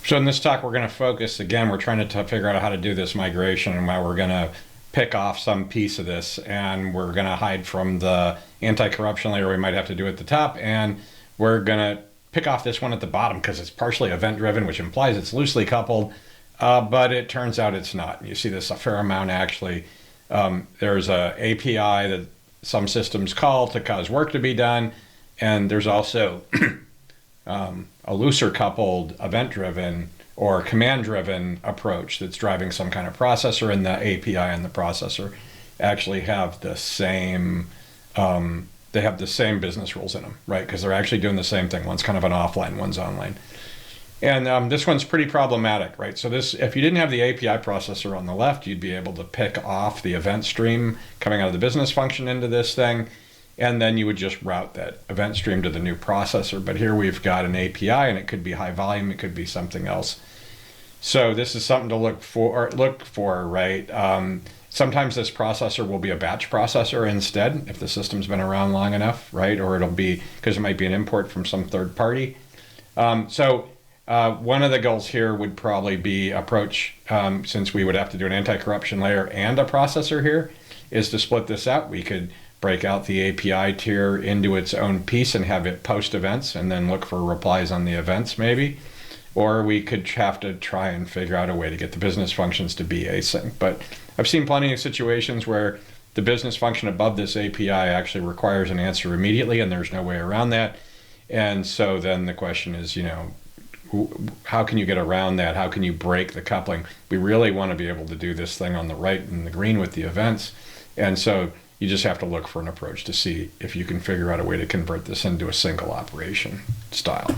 So in this talk, we're going to focus, again, we're trying to figure out how to do this migration, and why we're going to pick off some piece of this, and we're going to hide from the anti-corruption layer we might have to do at the top, and we're going to pick off this one at the bottom because it's partially event-driven, which implies it's loosely coupled, but it turns out it's not. You see this a fair amount, actually. There's a API that some systems call to cause work to be done, and there's also a looser coupled event-driven or command-driven approach that's driving some kind of processor, and the API and the processor actually have the same they have the same business rules in them, right? Because they're actually doing the same thing. One's kind of an offline, one's online. And this one's pretty problematic, right? So this, if you didn't have the API processor on the left, you'd be able to pick off the event stream coming out of the business function into this thing, and then you would just route that event stream to the new processor. But here we've got an API, and it could be high volume, it could be something else. So this is something to look for, right? Sometimes this processor will be a batch processor instead, if the system's been around long enough, right? Or it'll be, because it might be an import from some third party. One of the goals here would probably be approach, since we would have to do an anti-corruption layer and a processor here, is to split this out. We could break out the API tier into its own piece and have it post events and then look for replies on the events maybe. Or we could have to try and figure out a way to get the business functions to be async. But I've seen plenty of situations where the business function above this API actually requires an answer immediately, and there's no way around that. And so then the question is, how can you get around that? How can you break the coupling? We really want to be able to do this thing on the right in the green with the events. And so you just have to look for an approach to see if you can figure out a way to convert this into a single operation style.